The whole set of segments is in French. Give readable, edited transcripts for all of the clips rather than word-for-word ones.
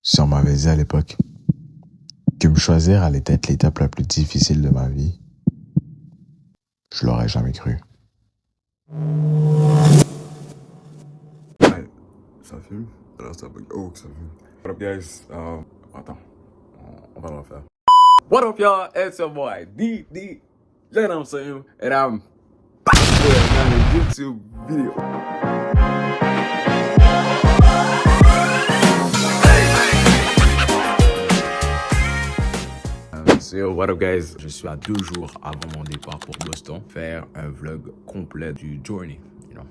Si on m'avait dit à l'époque que me choisir allait être l'étape la plus difficile de ma vie, je l'aurais jamais cru. Ouais, ça fume. Alors ça bug. Oh, ça fume. What up, guys? Attends, on va le refaire. What up, y'all? It's your boy, D. You know what I'm saying? And I'm back with another YouTube video. So, what up, guys? Je suis à 2 jours avant mon départ pour Boston faire un vlog complet du journey, you know.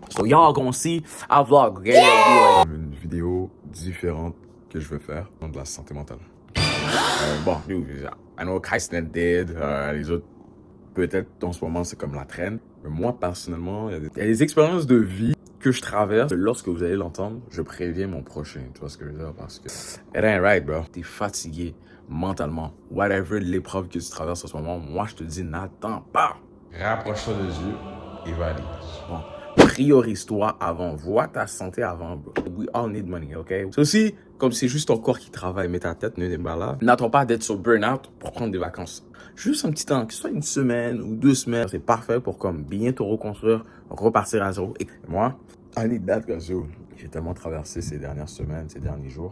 So y'all gonna see a vlog, okay? Yeah! Une vidéo différente que je veux faire de la santé mentale. Bon, I know Kaisnet did, les autres, peut-être en ce moment c'est comme la traîne. Mais moi, personnellement, il y a des expériences de vie que je traverse. Lorsque vous allez l'entendre, je préviens mon prochain. Tu vois ce que je veux dire? Parce que it ain't right, bro. T'es fatigué mentalement. Whatever l'épreuve que tu traverses en ce moment, moi, je te dis, n'attends pas. Rapproche-toi de Dieu et va aller. Bon, priorise-toi avant. Vois ta santé avant, bro. We all need money, OK? C'est aussi, comme c'est juste ton corps qui travaille, mais ta tête n'est pas là. N'attends pas d'être sur burn-out pour prendre des vacances. Juste un petit temps, que ce soit une semaine ou 2 semaines, c'est parfait pour comme bien te reconstruire, repartir à zéro. Et moi, I need that, guys. J'ai tellement traversé ces dernières semaines, ces derniers jours.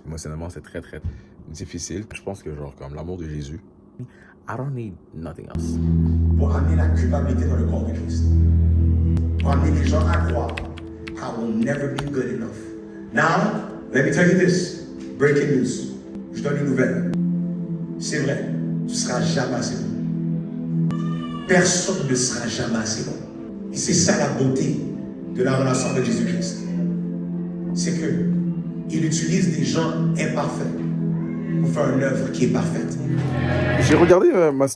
Émotionnellement, c'est très, très difficile. Je pense que genre, comme l'amour de Jésus, I don't need nothing else. Pour amener la culpabilité dans le corps de Christ. Pour amener les gens à croire, I will never be good enough. Now, let me tell you this. Breaking news. Je donne une nouvelle. C'est vrai, tu ne seras jamais assez bon. Personne ne sera jamais assez bon. Et c'est ça la beauté de la relation avec Jésus-Christ. C'est que il utilise des gens imparfaits pour faire une œuvre qui est parfaite. J'ai regardé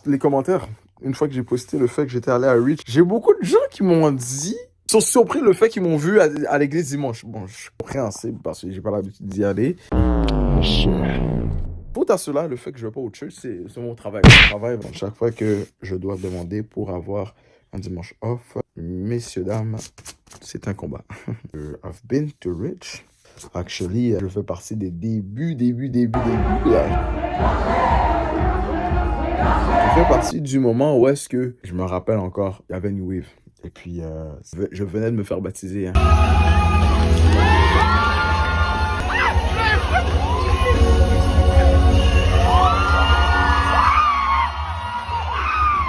les commentaires une fois que j'ai posté le fait que j'étais allé à Reach. J'ai beaucoup de gens qui m'ont dit, sont surpris le fait qu'ils m'ont vu à l'église dimanche. Bon, je suis compréhensible parce que j'ai pas l'habitude d'y aller. Pour à cela, le fait que je vais pas au church, c'est mon travail. Mon travail, bon, chaque fois que je dois demander pour avoir un dimanche off, messieurs, dames, c'est un combat. I've been to Reach. Actually, je fais partie des débuts, là. Je fais partie du moment où est-ce que, je me rappelle encore, il y avait New Wave. Et puis, je venais de me faire baptiser. Hein.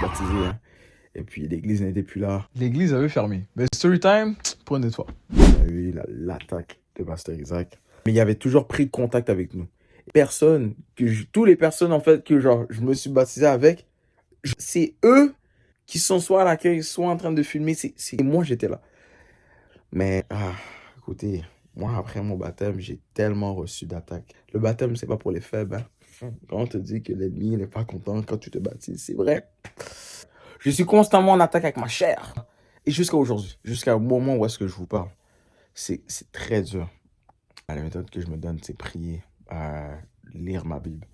Baptisé, hein. Et puis, l'église n'était plus là. L'église avait fermé. Mais story time, pour une fois. Il y a eu l'attaque de Pasteur Isaac. Mais il avait toujours pris contact avec nous. Tous les personnes, en fait, que genre, je me suis baptisé avec, c'est eux qui sont soit à l'accueil, soit en train de filmer. Moi, j'étais là. Mais, écoutez, moi, après mon baptême, j'ai tellement reçu d'attaques. Le baptême, c'est pas pour les faibles. Hein. Quand on te dit que l'ennemi n'est pas content quand tu te baptises, c'est vrai. Je suis constamment en attaque avec ma chair. Et jusqu'à aujourd'hui, jusqu'au moment où est-ce que je vous parle, c'est très dur. La méthode que je me donne, c'est prier, lire ma Bible.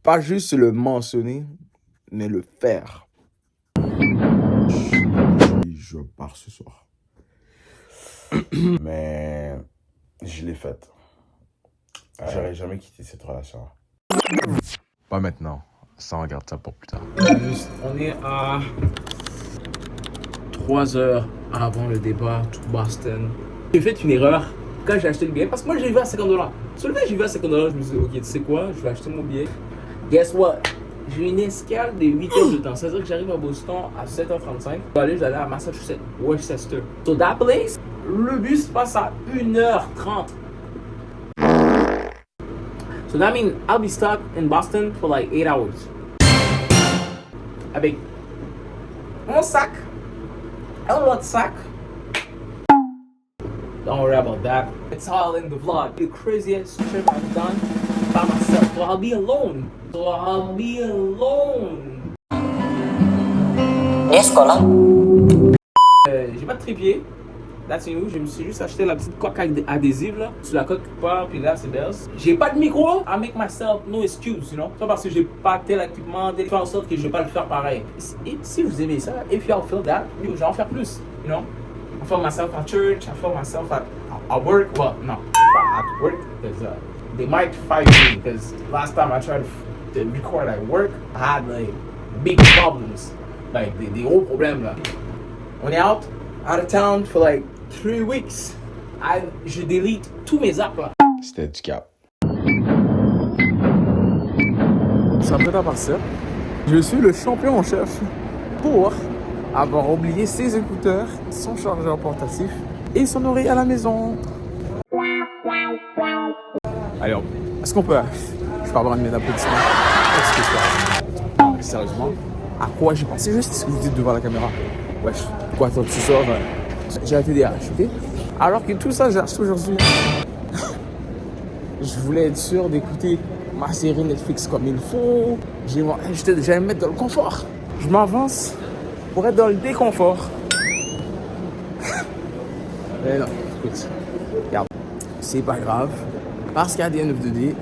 Pas juste le mentionner, mais le faire. Je pars ce soir. Mais je l'ai faite. J'aurais jamais quitté cette relation. Pas maintenant. Ça, on regarde ça pour plus tard. On est à 3 heures avant le départ to Boston. J'ai fait une erreur quand j'ai acheté le billet parce que moi j'ai vu à $50. Sur le fait j'ai vu à $50, je me suis dit ok, tu sais quoi, je vais acheter mon billet. Guess what? J'ai une escale de 8 heures de temps. C'est-à-dire que j'arrive à Boston à 7h35. Je vais aller à Massachusetts, Worcester. So that place, le bus passe à 1h30. So that means I'll be stuck in Boston for like 8 hours. Avec mon sac, un autre sac. Don't worry about that. It's all in the vlog. The craziest trip I've done by myself. So I'll be alone. J'ai pas de trépied. That's new. Je me suis juste acheté la petite coque adhésive là. Sur la coque part, puis là c'est bells. J'ai pas de micro. I make myself no excuse, you know. Pas parce que j'ai pas tel équipement, faire en sorte que je vais pas le faire pareil. Et si vous aimez ça, if y'all feel that, je vais en faire plus, you know. I feel myself at church, I feel myself at work. Well, no, not at work, because they might fire me because last time I tried to record at work, I had like big problems. Like des gros problèmes là. On est out of town for like 3 weeks. Je delete tous mes apps là. C'était du cap. Je suis prêt à partir. Je suis le champion en chef pour avoir oublié ses écouteurs, son chargeur portatif et son oreille à la maison. Allez, est-ce qu'on peut... Je peux avoir une minute d'applaudissement? Non, mais sérieusement, à quoi j'ai pensé juste ce que vous dites devant la caméra? Wesh, quoi, toi, tu sors... j'ai un TDAH, ok? Alors que tout ça, j'ai acheté aujourd'hui. Je voulais être sûr d'écouter ma série Netflix comme il faut. J'allais me mettre dans le confort. Je m'avance pour être dans le déconfort. Mais non, écoute, regarde, c'est pas grave. Parce qu'à the end of the day,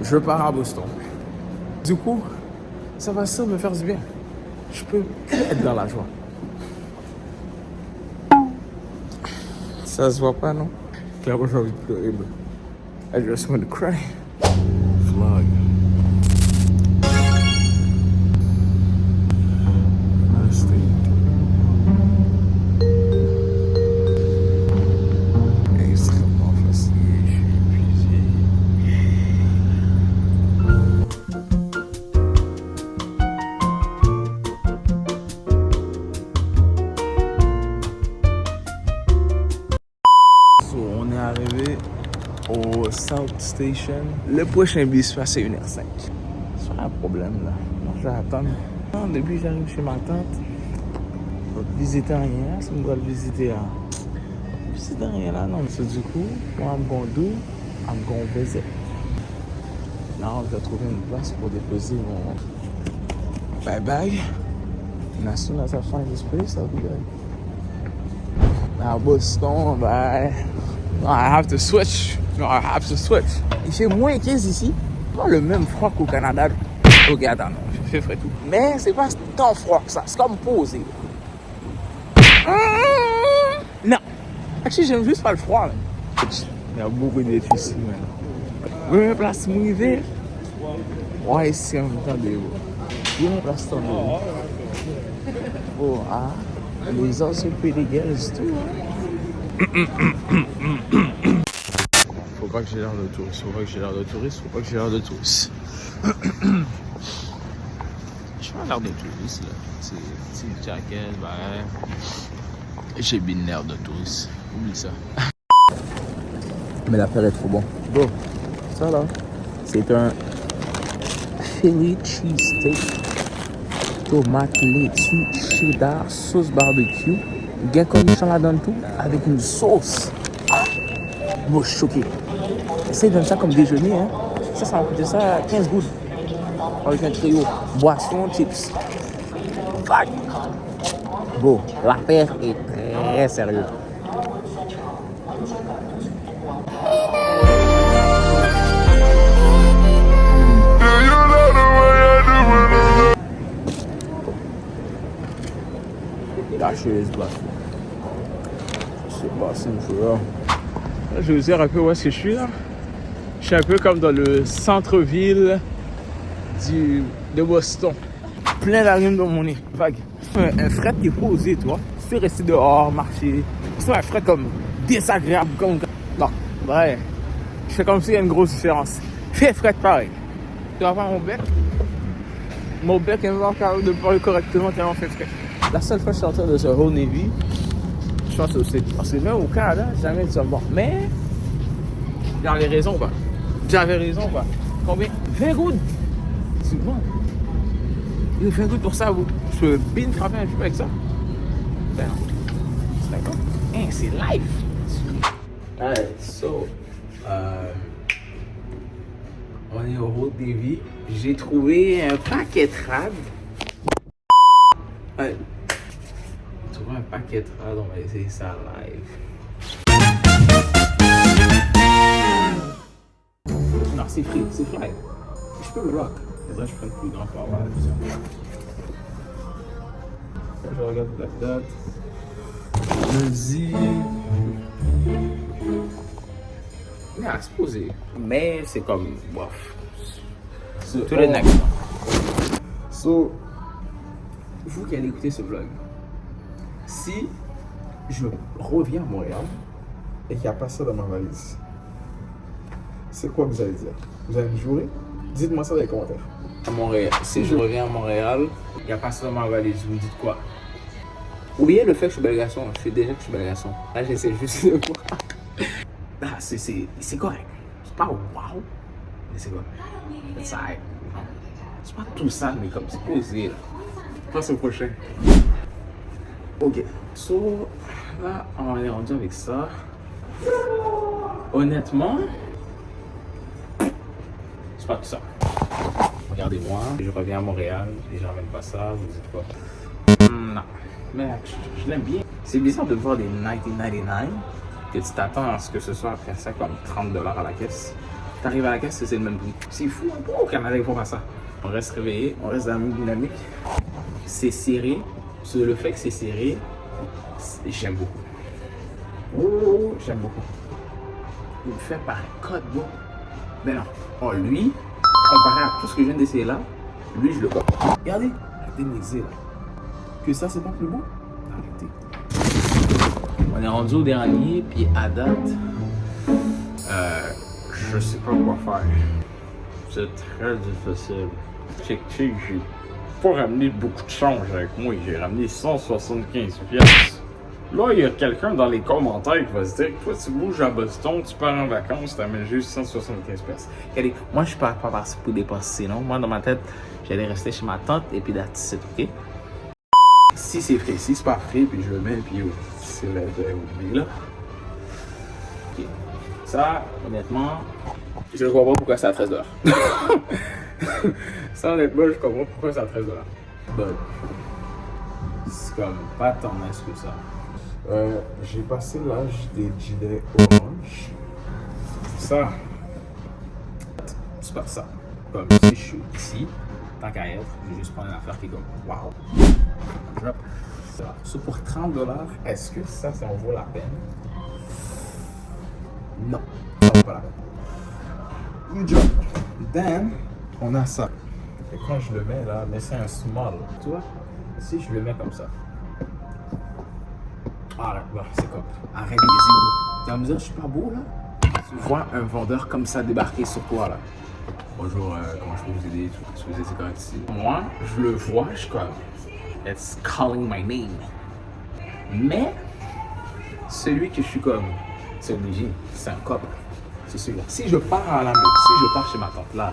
je pars à Boston. Du coup, ça va ça me faire du bien. Je peux être dans la joie. Ça se voit pas, non? Clairement, j'ai envie de pleurer, bro. I just want to cry. Vlog. Extrêmement fatigué, je suis épuisé. So, on est arrivé au South Station. Le prochain bus passe à 1h05. C'est un problème là. Moi je vais attendre. Non, depuis j'arrive chez ma tante. Je vais visiter rien. Ça me doit le visiter. Visiter rien là, non. So, du coup, moi I'm going to do, I'm going to visit. Là, je vais trouver une place pour déposer mon bag. And as soon as I find this place, I'll be good. Now Boston, bye. No, I have to switch. No, I have to switch. Il fait moins 15 ici. Pas le même froid qu'au Canada. Ok, attends, non, il fait frais tout. Mais c'est pas tant froid que ça. C'est comme posé. Non. Actually, j'aime juste pas le froid. Man. Il y a beaucoup d'êtres ici, man. Oui, place mouillée. Ouais, c'est en même temps de vous. Oui, place de vous. Oh, ah. Les autres, c'est pretty girls, tout, Faut pas que j'ai l'air de touriste, faut pas que j'ai l'air de touriste, faut pas que j'ai l'air de touriste. J'ai pas l'air de touriste, là. C'est une jaquette, bah. J'ai bien l'air de touriste. Oublie ça. Mais l'affaire est trop bon. Bon, ça là, c'est un Philly cheesesteak. Tomate, laitue, cheddar, sauce barbecue. Gain cornichon là-dedans tout, avec une sauce. Bon, je suis choqué. Essaye de donner ça comme déjeuner, hein. Ça va coûter ça 15 gouttes. Avec un trio. Boisson, chips. Fuck. Bon, l'affaire est très sérieuse. Lâchez ce boisson. C'est boisson, je vais vous dire un peu où est-ce que je suis là. Je suis un peu comme dans le centre-ville de Boston. Plein d'arrimes dans mon nez. Vague. Un fret qui est posé, toi. Tu fais rester dehors, marcher. C'est un fret comme désagréable. Comme... Non, ouais. Je fais comme s'il y a une grosse différence. Fais fret pareil. Tu vas voir mon bec. Mon bec est encore capable de parler correctement tellement fait fret. La seule fois que je suis sorti de ce Old Navy, je pense que c'est parce que même au Canada, jamais dit ça. Bon, mais j'avais raison, quoi. J'avais raison, quoi. Combien? 20 gouttes. C'est bon. 20 gouttes pour ça, vous. Je peux bien frapper un peu avec ça. Ben, c'est d'accord. Hein, c'est live. Alright, so, on est au Old Navy. J'ai trouvé un paquet de rad. Ouais. J'ai trouvé un paquet de rad, on va essayer ça live. Non, c'est free, c'est fly. Je peux le rock. Faudrait que je prenne plus grand power. Je regarde la date. Jeudi Yeah, c'est posé. Mais c'est comme, bof. To the next one. So, vous qui allez écouter ce vlog, si je reviens à Montréal Et qu'il n'y a pas ça dans ma valise, c'est quoi que vous allez dire? Vous allez me jurer? Dites-moi ça dans les commentaires. à Montréal, si je reviens à Montréal, il n'y a pas ça dans ma valise, vous me dites quoi? Oubliez le fait que je suis bel garçon, je sais déjà que je suis bel garçon. Là, j'essaie juste de voir. Ah, c'est correct. C'est pas wow, mais c'est correct. C'est alright. C'est pas tout ça, mais comme c'est posé là. Passe au prochain. Ok, so là, on est rendu avec ça. Honnêtement, c'est pas tout ça. Regardez-moi, je reviens à Montréal et je ramène pas ça, vous dites quoi? Non, mais je l'aime bien. C'est bizarre de voir des 1999 que tu t'attends à ce que ce soit après ça comme 30$ à la caisse. T'arrives à la caisse, c'est le même prix. C'est fou, pourquoi au Canada ils font pas ça? On reste réveillé, on reste dans la même dynamique. C'est serré. Sur le fait que c'est serré, j'aime beaucoup. Oh, j'aime beaucoup. Il me fait par un code, bon. Ben non. Oh, lui, comparé à tout ce que je viens d'essayer là, lui, je le copie. Regardez, arrêtez de m'exer là. Que ça, c'est pas plus beau? Arrêtez. On est rendu au dernier, puis à date, je sais pas quoi faire. C'est très difficile. Check, j'ai pas ramené beaucoup de change avec moi. J'ai ramené 175 pièces. Là, il y a quelqu'un dans les commentaires qui va se dire que toi, tu bouges à Boston, tu pars en vacances, t'amènes juste 175 pièces. Regardez, moi, je pars pas parti pour dépenser, non? Moi, dans ma tête, j'allais rester chez ma tante et puis that's it, ok? Si c'est frais, si c'est pas frais, puis je le mets, puis c'est là, là. Ok. Ça, honnêtement, je ne comprends pas pourquoi c'est à 13$. Ça, honnêtement, je comprends pourquoi c'est à 13$. But, c'est comme pas tant nice que ça. J'ai passé l'âge des gilets orange. Ça, c'est pas ça. Comme si je suis ici, tant qu'à être, je vais juste prendre une affaire qui est comme wow. Drop. Ça pour 30$, est-ce que ça en vaut la peine? Non, ça vaut pas la peine. You drop. Then, on a ça. Et quand je le mets là, mais c'est un small. Tu vois, si je le mets comme ça. Ah là, bon, c'est comme. Arrête les égos. Tu vas me dire, je suis pas beau là? Tu vois un vendeur comme ça débarquer sur toi là. Bonjour, comment je peux vous aider? Est-ce que vous êtes correct ici? Moi, je le vois, je suis comme. It's calling my name. Mais, celui que je suis comme, c'est obligé, c'est un cop. C'est celui-là. Si je pars à la maison, si je pars chez ma tante là,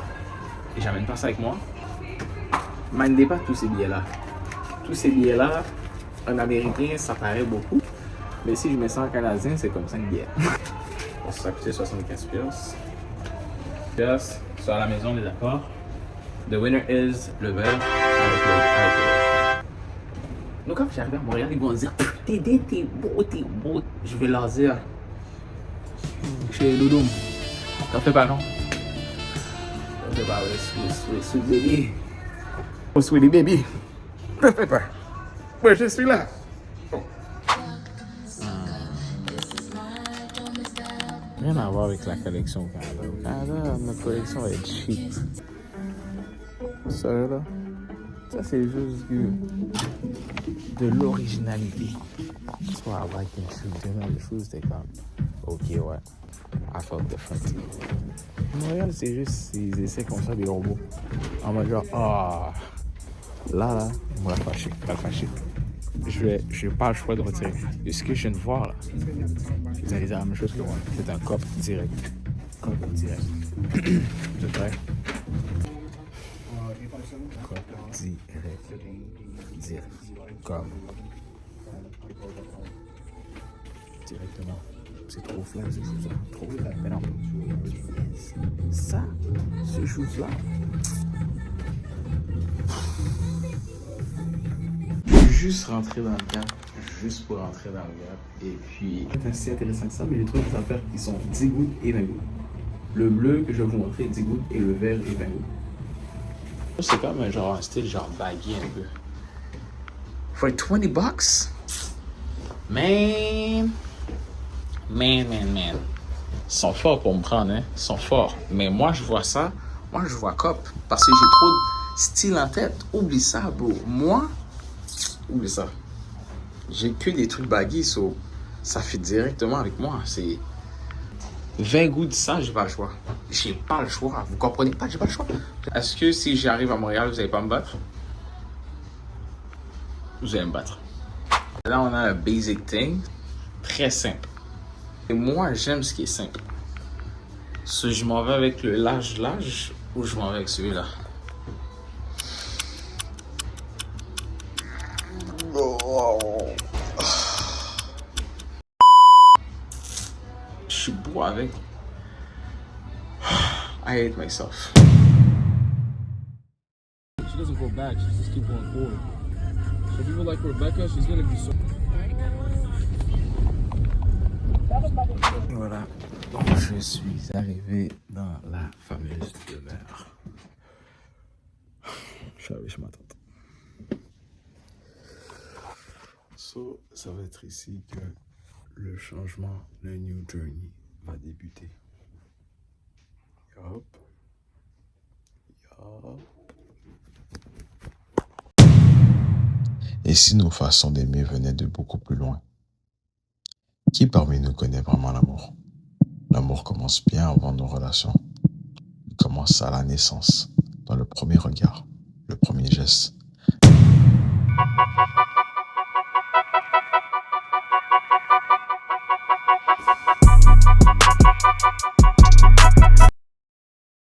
et j'amène pas ça avec moi, mindez pas tous ces billets là. Tous ces billets là, en américain, ça paraît beaucoup. Mais si je mets ça en canadien, c'est comme 5 billets. Bon, ça a coûté 75$. Yes, ça à la maison, on est d'accord. The winner is le verre avec le. Donc quand j'arrive à Montréal, ils vont dire t'es beau. Je vais leur dire chez Doudoum. T'en fais pas, non? T'en fais pas, sweet baby. Oh, sweetie baby. T'en fais pas. Ouais, je suis là. Rien à voir avec la collection au Canada. Au Canada, notre collection va être cheap. Ça là, ça c'est juste de l'originalité. That's why I like them shoes. You know, the shoes they come. Ok, ouais. I felt different. Montréal, c'est juste, ils essaient comme ça des robots. En mode genre, ah, là, ils vont la fâcher. Je n'ai pas le choix de retirer. Et ce que je viens de voir là, vous allez dire la même chose que moi. C'est un cop direct. Cop direct. Vous êtes prêts? Cop direct. Comme. Directement. C'est trop flat ce chose-là. Trop flat. Mais non. Ça, ce chose-là. Juste rentrer dans le cap, juste pour rentrer dans le cap. Et puis, c'est assez intéressant que ça, mais j'ai trouvé des affaires qui sont 10 gouttes et 20 gouttes. Le bleu que je vais vous montrer, 10 gouttes, et le vert et 20 gouttes. C'est comme un genre un style genre baggy un peu. For $20? Man. sont forts pour me prendre, hein. Ils sont forts. Mais moi, je vois ça. Moi, je vois cop. Parce que j'ai trop de style en tête. Oublie ça, bro. Moi, oublie ça. J'ai que des trucs baggy, so ça fait directement avec moi. C'est 20 goûts de ça, j'ai pas le choix. J'ai pas le choix. Vous comprenez pas? J'ai pas le choix. Est-ce que si j'arrive à Montréal, vous allez pas me battre? Vous allez me battre. Là, on a un basic thing. Très simple. Et moi, j'aime ce qui est simple. So, je m'en vais avec le large ou je m'en vais avec celui-là. Je suis beau avec. I hate myself. She doesn't go back, she just keep going forward. So people like Rebecca, she's gonna be so. Et voilà, donc je suis arrivé dans la fameuse demeure. Je suis avec ma tante. So, ça va être ici que le changement, le new journey va débuter. Yup. Et si nos façons d'aimer venaient de beaucoup plus loin? Qui parmi nous connaît vraiment l'amour? L'amour commence bien avant nos relations. Il commence à la naissance, dans le premier regard, le premier geste,